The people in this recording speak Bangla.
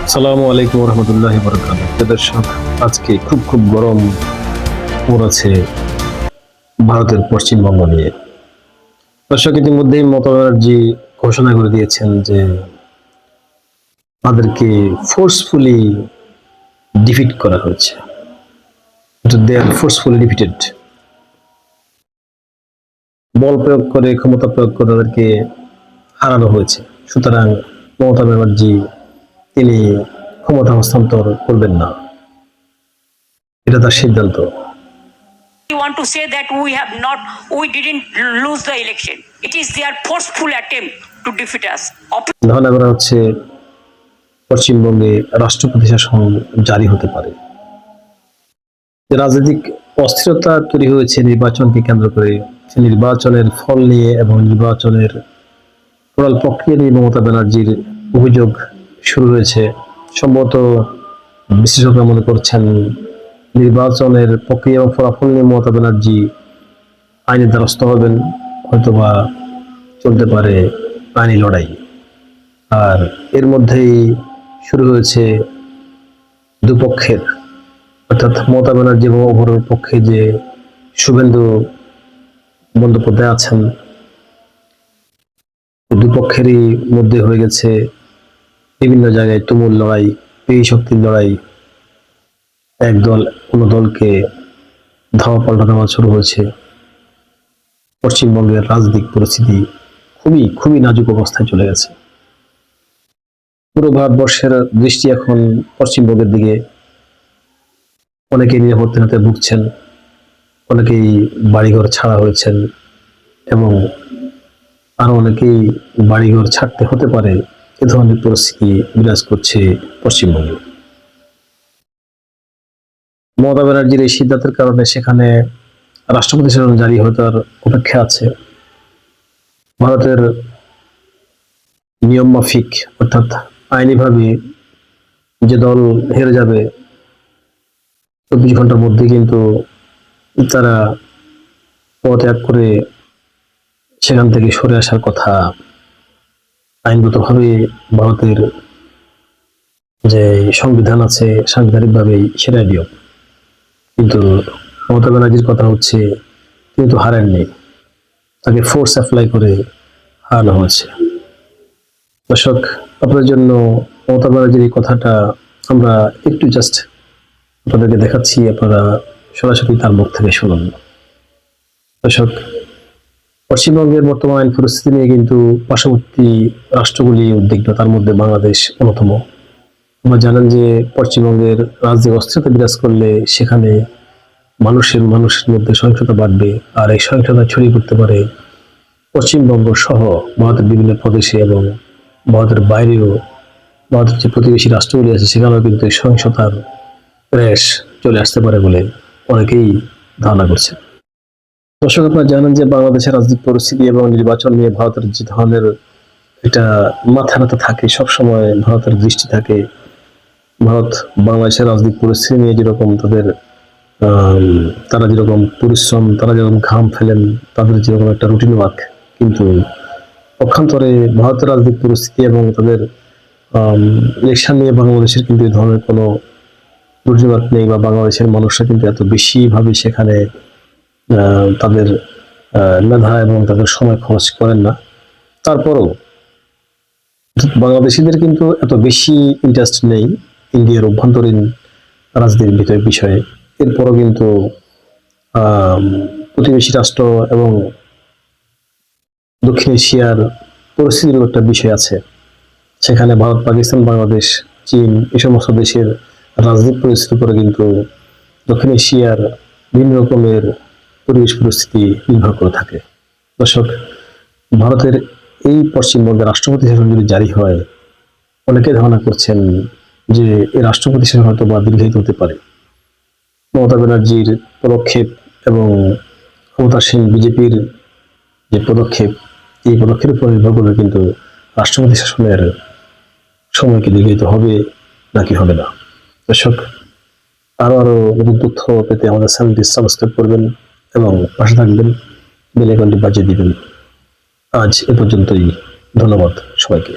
আসসালামু আলাইকুম রহমতুল্লাহি বারাকাতুহু। দর্শক, আজকে খুব গরম পড়েছে ভারতের পশ্চিমবঙ্গ নিয়ে। দর্শক, ইতিমধ্যেই মমতা ব্যানার্জি ঘোষণা করে দিয়েছেন যে তাদেরকে ফোর্সফুলি ডিফিট করা হয়েছে। দে আর ফোর্সফুলি ডিফিটেড। বল প্রয়োগ করে, ক্ষমতা প্রয়োগ করে তাদেরকে হারানো হয়েছে। সুতরাং মমতা ব্যানার্জি তিনি ক্ষমতা হস্তান্তর করবেন না, এটা তার সিদ্ধান্ত। We want to say that we didn't lose the election. It is their forceful attempt to defeat us. ধারণা করা হচ্ছে পশ্চিমবঙ্গে রাষ্ট্রপতি শাসন জারি হতে পারে। রাজনৈতিক অস্থিরতা তৈরি হয়েছে নির্বাচনকে কেন্দ্র করে। নির্বাচনের ফল নিয়ে এবং নির্বাচনের টোটাল প্রক্রিয়া নিয়ে মমতা ব্যানার্জির অভিযোগ শুরু হয়েছে। সম্ভবত বিশেষজ্ঞরা মনে করছেন নির্বাচনের প্রক্রিয়া এবং ফলাফল নিয়ে মমতা ব্যানার্জি আইনের দ্বারস্থ হবেন, হয়তোবা চলতে পারে আইনি লড়াই। আর এর মধ্যেই শুরু হয়েছে দুপক্ষের, অর্থাৎ মমতা ব্যানার্জি এবং অপরের পক্ষে যে শুভেন্দু বন্দ্যোপাধ্যায় আছেন, দুপক্ষেরই মধ্যে হয়ে গেছে বিভিন্ন জায়গায় তুমুল লড়াই, পেশী শক্তির লড়াই। এক দল অন্য দলকে ধাওয়া পাল্টা দেওয়া শুরু হয়েছে। পশ্চিমবঙ্গের রাজনৈতিক পরিস্থিতি খুবই নাজুক অবস্থায় চলে গেছে। পুরো ভারতবর্ষের দৃষ্টি এখন পশ্চিমবঙ্গের দিকে। অনেকেই নিরাপত্তাহীনতাতে ভুগছেন, অনেকেই বাড়িঘর ছাড়া হয়েছেন এবং আরো অনেকেই বাড়িঘর ছাড়তে হতে পারে। এ ধরনের পরিস্থিতি বিরাজ করছে পশ্চিমবঙ্গে। মমতা ব্যানার্জির এই সিদ্ধান্তের কারণে সেখানে রাষ্ট্রপতি শাসন জারি হওয়ার অপেক্ষা আছে। ভারতের নিয়ম মাফিক, অর্থাৎ আইনিভাবে যে দল হেরে যাবে 24 ঘন্টার মধ্যে কিন্তু তারা পদত্যাগ করে সেখান থেকে সরে আসার কথা। আইনগতভাবে ভারতের যে সংবিধান আছে সাংবিধানিকভাবেই সেটাই নিয়ম। কিন্তু মমতা ব্যানার্জির কথা হচ্ছে তিনি তো হারেননি, তাকে ফোর্স অ্যাপ্লাই করে হারানো হয়েছে। দর্শক, আপনাদের জন্য মমতা ব্যানার্জির এই কথাটা আমরা একটু জাস্ট আপনাদেরকে দেখাচ্ছি, আপনারা সরাসরি তার মুখ থেকে শুনুন। দর্শক, পশ্চিমবঙ্গের বর্তমান আইন পরিস্থিতি নিয়ে কিন্তু পার্শ্ববর্তী রাষ্ট্রগুলি উদ্বিগ্ন, তার মধ্যে বাংলাদেশ অন্যতম। আমরা জানেন যে পশ্চিমবঙ্গের রাজনৈতিক অস্থিরতা বিরাজ করলে সেখানে মানুষের মধ্যে সহিংসতা বাড়বে, আর এই সহিংসতা ছড়িয়ে পড়তে পারে পশ্চিমবঙ্গ সহ ভারতের বিভিন্ন প্রদেশে এবং ভারতের বাইরেও। ভারতের যে প্রতিবেশী রাষ্ট্রগুলি আছে সেখানেও কিন্তু এই সহিংসতার রেশ চলে আসতে পারে বলে অনেকেই ধারণা করছে। দর্শক, আপনারা জানেন যে বাংলাদেশের রাজনৈতিক পরিস্থিতি এবং নির্বাচন নিয়ে ভারতের যে ধরনের এটা মাথা ব্যথা থাকে, সবসময় ভারতের দৃষ্টি থাকে। ভারত বাংলাদেশের রাজনৈতিক পরিস্থিতি নিয়ে যেরকম তারা যেরকম পরিশ্রম, তারা যেরকম ঘাম ফেলেন, তাদের যেরকম একটা রুটিন ওয়ার্ক, কিন্তু পক্ষান্তরে ভারতের রাজনৈতিক পরিস্থিতি এবং তাদের ইলেকশন নিয়ে বাংলাদেশের কিন্তু এই ধরনের কোনো রুটিন ওয়ার্ক নেই, বা বাংলাদেশের মানুষরা কিন্তু এত বেশিভাবে সেখানে তাদের মেধা এবং তাদের সময় খরচ করেন না। তারপরও বাংলাদেশিদের কিন্তু এত বেশি ইন্টারেস্ট নেই ইন্ডিয়ার অভ্যন্তরীণ রাজনীতির বিষয়ে। এরপরও কিন্তু প্রতিবেশী রাষ্ট্র এবং দক্ষিণ এশিয়ার পরিস্থিতির একটা বিষয় আছে। সেখানে ভারত, পাকিস্তান, বাংলাদেশ, চীন এই সমস্ত দেশের রাজনৈতিক পরিস্থিতির উপরে কিন্তু দক্ষিণ এশিয়ার বিভিন্ন রকমের পরিবেশ পরিস্থিতি নির্ভর করে থাকে। দর্শক, ভারতের এই পশ্চিমবঙ্গের রাষ্ট্রপতি শাসন যদি জারি হয়, অনেকে ধারণা করছেন যে এই রাষ্ট্রপতি শাসন হয়তো বা দীর্ঘায়িত হতে পারে। মমতা ব্যানার্জির পদক্ষেপ এবং ক্ষমতাসীন বিজেপির যে পদক্ষেপ, এই পদক্ষেপের উপর নির্ভর করে কিন্তু রাষ্ট্রপতি শাসনের সময়কে দীর্ঘায়িত হবে নাকি হবে না। দর্শক, আরো নতুন তথ্য পেতে আমাদের চ্যানেলটি সাবস্ক্রাইব করবেন এবং পাশে থাকবেন, বেল আইকনটি বাজিয়ে দিবেন। আজ এ পর্যন্তই। ধন্যবাদ সবাইকে।